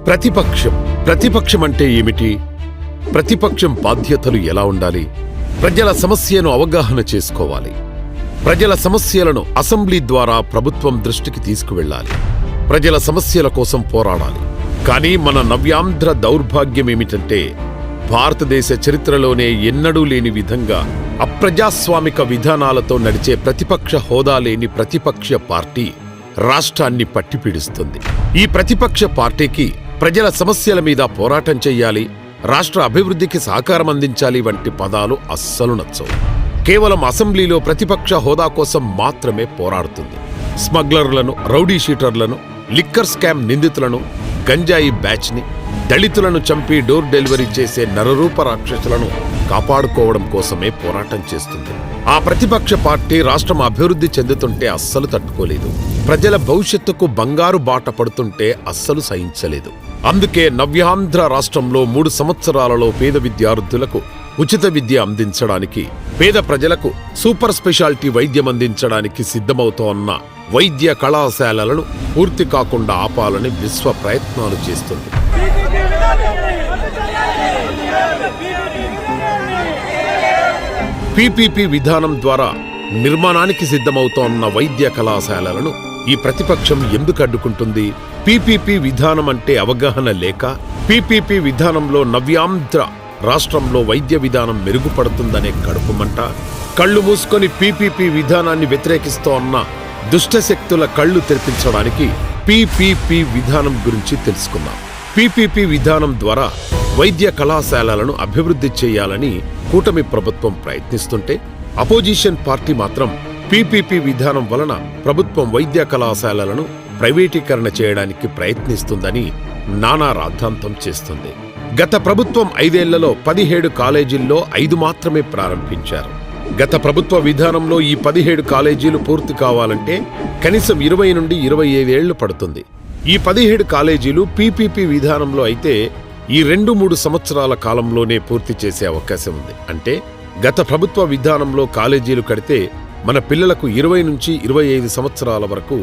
ప్రతిపక్షం అంటే ఏమిటి? ప్రతిపక్షం బాధ్యతలు ఎలా ఉండాలి? ప్రజల సమస్యను అవగాహన చేసుకోవాలి. ప్రజల సమస్యలను అసెంబ్లీ ద్వారా ప్రభుత్వం దృష్టికి తీసుకువెళ్లాలి. ప్రజల సమస్యల కోసం పోరాడాలి. కానీ మన నవ్యాంధ్ర దౌర్భాగ్యమేమిటంటే, భారతదేశ చరిత్రలోనే ఎన్నడూ లేని విధంగా అప్రజాస్వామిక విధానాలతో నడిచే ప్రతిపక్ష హోదా లేని ప్రతిపక్ష పార్టీ రాష్ట్రాన్ని పట్టిపీడిస్తుంది. ఈ ప్రతిపక్ష పార్టీకి ప్రజల సమస్యల మీద పోరాటం చెయ్యాలి, రాష్ట్ర అభివృద్ధికి సహకారం అందించాలి వంటి పదాలు అస్సలు నచ్చవు. కేవలం అసెంబ్లీలో ప్రతిపక్ష హోదా కోసం మాత్రమే పోరాడుతుంది. స్మగ్లర్లను, రౌడీ షీటర్లను, లిక్కర్ స్కామ్ నిందితులను, గంజాయి బ్యాచ్ని, దళితులను చంపి డోర్ డెలివరీ చేసే నరరూప రాక్షసులను కాపాడుకోవడం కోసమే పోరాటం చేస్తుంది. ఆ ప్రతిపక్ష పార్టీ రాష్ట్రం అభివృద్ధి చెందుతుంటే అస్సలు తట్టుకోలేదు. ప్రజల భవిష్యత్తుకు బంగారు బాట పడుతుంటే అస్సలు సహించలేదు. అందుకే నవ్యాంధ్ర రాష్ట్రంలో 3 సంవత్సరాలలో పేద విద్యార్థులకు ఉచిత విద్య అందించడానికి, పేద ప్రజలకు సూపర్ స్పెషాలిటీ వైద్యం అందించడానికి సిద్ధమవుతోన్న వైద్య కళాశాలలను పూర్తి కాకుండా ఆపాలని విశ్వ ప్రయత్నాలు చేస్తుంది. పీపీపీ విధానం ద్వారా నిర్మాణానికి సిద్ధమవుతోన్న వైద్య కళాశాలలను ఈ ప్రతిపక్షం ఎందుకు అడ్డుకుంటుంది? పీపీపీ విధానం అంటే అవగాహన లేక, పీపీపీ విధానంలో నవ్యాంధ్ర రాష్ట్రంలో వైద్య విధానం మెరుగుపడుతుందనే కడుపుమంట, కళ్ళు మూసుకొని పీపీపీ విధానాన్ని వ్యతిరేకిస్తోన్న దుష్టశక్తుల కళ్ళు తెరిపించడానికి పీపీపీ విధానం గురించి తెలుసుకుందాం. పీపీపీ విధానం ద్వారా వైద్య కళాశాలలను అభివృద్ధి చేయాలని కూటమి ప్రభుత్వం ప్రయత్నిస్తుంటే, అపోజిషన్ పార్టీ మాత్రం పీపీపీ విధానం వలన ప్రభుత్వం వైద్య కళాశాలలను ప్రైవేటీకరణ చేయడానికి ప్రయత్నిస్తుందని నానా రాద్ధాంతం చేస్తుంది. గత ప్రభుత్వం 5 ఏళ్లలో 17 కాలేజీల్లో 5 మాత్రమే ప్రారంభించారు. గత ప్రభుత్వ విధానంలో ఈ 17 కాలేజీలు పూర్తి కావాలంటే కనీసం 20 నుండి 25 ఏళ్లు పడుతుంది. ఈ 17 కాలేజీలు పీపీపీ విధానంలో అయితే ఈ 2-3 సంవత్సరాల కాలంలోనే పూర్తి చేసే అవకాశం ఉంది. అంటే గత ప్రభుత్వ విధానంలో కాలేజీలు కడితే మన పిల్లలకు 20 నుంచి 25 సంవత్సరాల వరకు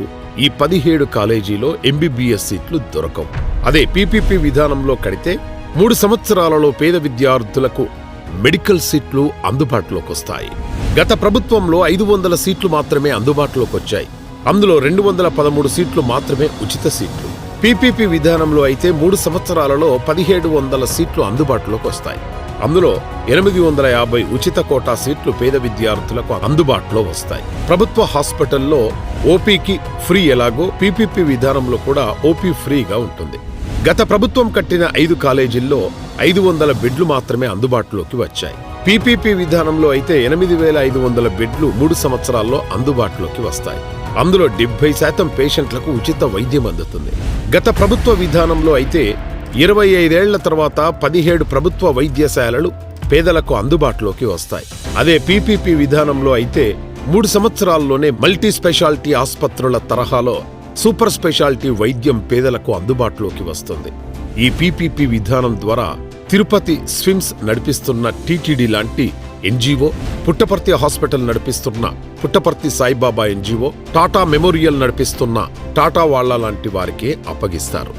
ఈ 17 కాలేజీలో ఎంబీబీఎస్ సీట్లు దొరకవు. అదే పీపీపీ విధానంలో కడితే 3 సంవత్సరాలలో పేద విద్యార్థులకు మెడికల్ సీట్లు అందుబాటులోకి వస్తాయి. గత ప్రభుత్వంలో 500 సీట్లు మాత్రమే అందుబాటులోకి వచ్చాయి. అందులో 213 సీట్లు మాత్రమే ఉచిత సీట్లు. పీపీపీ విధానంలో అయితే 3 సంవత్సరాలలో 1700 సీట్లు అందుబాటులోకి వస్తాయి. అందులో 850 ఉచిత కోటా సీట్లు పేద విద్యార్థులకు అందుబాటులో వస్తాయి. ప్రభుత్వ హాస్పిటల్లో ఓపీకి ఫ్రీ ఎలాగో పీపీపీ విధానంలో కూడా ఓపీ ఫ్రీగా ఉంటుంది. గత ప్రభుత్వం కట్టిన 5 కాలేజీల్లో 500 బెడ్లు మాత్రమే అందుబాటులోకి వచ్చాయి. పీపీపీ విధానంలో అయితే 8500 బెడ్లు 3 సంవత్సరాల్లో అందుబాటులోకి వస్తాయి. అందులో 70% పేషెంట్లకు ఉచిత వైద్యం అందుతుంది. గత ప్రభుత్వ విధానంలో అయితే 25 ఏళ్ల తర్వాత 17 ప్రభుత్వ వైద్యశాలలు పేదలకు అందుబాటులోకి వస్తాయి. అదే పీపీపీ విధానంలో అయితే 3 సంవత్సరాల్లోనే మల్టీ స్పెషాలిటీ ఆసుపత్రుల తరహాలో సూపర్ స్పెషాలిటీ వైద్యం పేదలకు అందుబాటులోకి వస్తుంది. ఈ పీపీపీ విధానం ద్వారా తిరుపతి స్విమ్స్ నడిపిస్తున్న టీటీడీ లాంటి ఎన్జీఓ, పుట్టపర్తి హాస్పిటల్ నడిపిస్తున్న పుట్టపర్తి సాయిబాబా ఎన్జీఓ, టాటా మెమోరియల్ నడిపిస్తున్న టాటా వాళ్ల లాంటి వారికే అప్పగిస్తారు.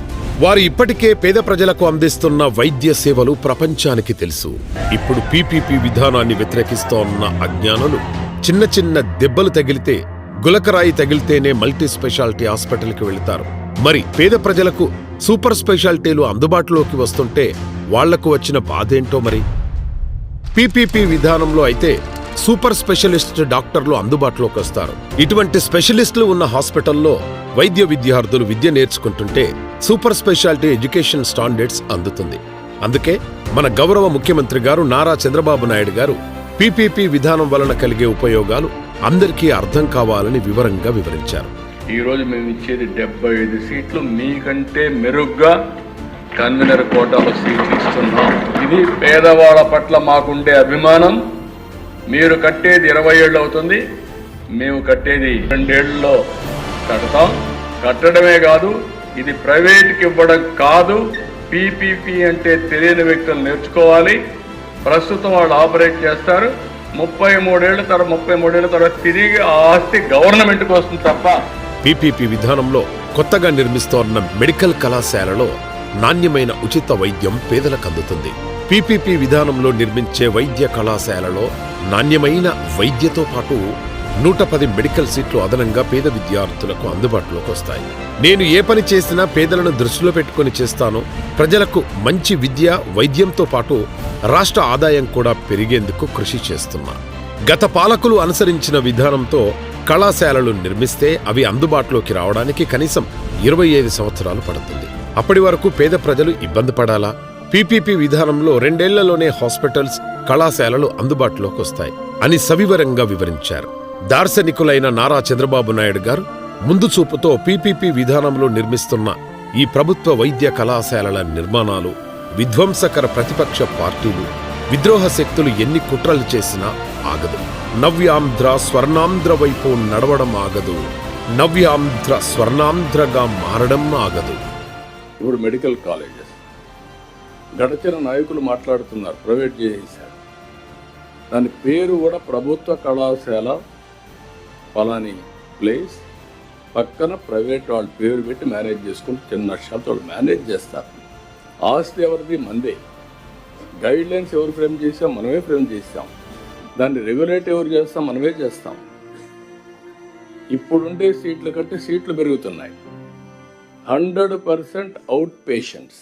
వారు ఇప్పటికే పేద ప్రజలకు అందిస్తున్న వైద్య సేవలు ప్రపంచానికి తెలుసు. ఇప్పుడు పీపీపీ విధానాన్ని వ్యతిరేకిస్తోన్న అజ్ఞానులు చిన్న చిన్న దెబ్బలు తగిలితే, గులకరాయి తగిలితేనే మల్టీ స్పెషాలిటీ హాస్పిటల్కి వెళతారు. మరి పేద ప్రజలకు సూపర్ స్పెషాలిటీలు అందుబాటులోకి వస్తుంటే వాళ్లకు వచ్చిన బాధేంటో మరి? పీపీపీ విధానంలో అయితే సూపర్ స్పెషలిస్ట్ డాక్టర్లు అందుబాటులోకి వస్తారు. ఇటువంటి స్పెషలిస్టులు ఉన్న హాస్పిటల్లో వైద్య విద్యార్థులు విద్య నేర్చుకుంటుంటే సూపర్ స్పెషాలిటీ ఎడ్యుకేషన్ స్టాండర్డ్స్ అందుతుంది. అందుకే మన గౌరవ ముఖ్యమంత్రి గారు నారా చంద్రబాబు నాయుడు గారు పీపీపీ విధానం వలన కలిగే ఉపయోగాలు అందరికీ అర్థం కావాలని వివరంగా వివరించారు. ఈ రోజు మేము ఇచ్చేది 75 సీట్లు, మీకంటే మెరుగ్గా కన్వీనర్ కోటాలో సీట్లు ఇస్తున్నాం. ఇది పేదవాళ్ళ పట్ల మాకుండే అభిమానం. మీరు కట్టేది 20 ఏళ్ళు అవుతుంది, మేము కట్టేది 2 ఏళ్లలో కడతాం. కట్టడమే కాదు, ఇది ప్రైవేట్కి ఇవ్వడం కాదు. పీపీపీ అంటే తెలియని వ్యక్తులు నేర్చుకోవాలి. ప్రస్తుతం వాళ్ళు ఆపరేట్ చేస్తారు. 33 ఏళ్ల తర్వాత తిరిగి ఆ ఆస్తి గవర్నమెంట్కి వస్తుంది తప్ప. పీపీపీ విధానంలో కొత్తగా నిర్మిస్తోన్న మెడికల్ కళాశాలలో నాణ్యమైన ఉచిత వైద్యం పేదలకు అందుతుంది. పీపీపీ విధానంలో నిర్మించే వైద్య కళాశాలలో నాణ్యమైన వైద్యతో పాటు 110 మెడికల్ సీట్లు అదనంగా పేద విద్యార్థులకు అందుబాటులోకి వస్తాయి. నేను ఏ పని చేసినా పేదలను దృష్టిలో పెట్టుకుని చేస్తాను. ప్రజలకు మంచి విద్య, వైద్యంతో పాటు రాష్ట్ర ఆదాయం కూడా పెరిగేందుకు కృషి చేస్తున్నా. గత పాలకులు అనుసరించిన విధానంతో కళాశాలలు నిర్మిస్తే అవి అందుబాటులోకి రావడానికి కనీసం 25 సంవత్సరాలు పడుతుంది. అప్పటి వరకు పేద ప్రజలు ఇబ్బంది పడాలా? పీపీపీ విధానంలో 2 ఏళ్లలోనే హాస్పిటల్స్, కళాశాలలు అందుబాటులోకి వస్తాయి అని సవివరంగా వివరించారు. దార్శనికులైన నారా చంద్రబాబు నాయుడు గారు ముందు చూపుతో పీపీపీ విధానంలో నిర్మిస్తున్న ఈ ప్రభుత్వ వైద్య కళాశాలల నిర్మాణాలు విధ్వంసకర ప్రతిపక్ష పార్టీలు, విద్రోహ శక్తులు ఎన్ని కుట్రలు చేసినా ఆగదు. నవ్యాంధ్ర స్వర్ణాంధ్ర వైపు నడవడం ఆగదు. నవ్యాంధ్ర స్వర్ణాంధ్రగా మారడం ఆగదు. ఇప్పుడు మెడికల్ కాలేజెస్ గడచిన నాయకులు మాట్లాడుతున్నారు, ప్రైవేట్ చేసేసారు. దాని పేరు కూడా ప్రభుత్వ కళాశాల పలాని ప్లేస్, పక్కన ప్రైవేట్ వాళ్ళ పేరు పెట్టి మేనేజ్ చేసుకుంటూ చిన్న నష్టాలతో మేనేజ్ చేస్తారు. ఆస్తి ఎవరిది? మందే. గైడ్ లైన్స్ ఎవరు ఫ్రేమ్ చేసాం? మనమే ఫ్రేమ్ చేస్తాం. దాన్ని రెగ్యులేట్ ఎవరు చేస్తాం? మనమే చేస్తాం. ఇప్పుడుండే సీట్ల కంటే సీట్లు పెరుగుతున్నాయి. 100% అవుట్ పేషెంట్స్.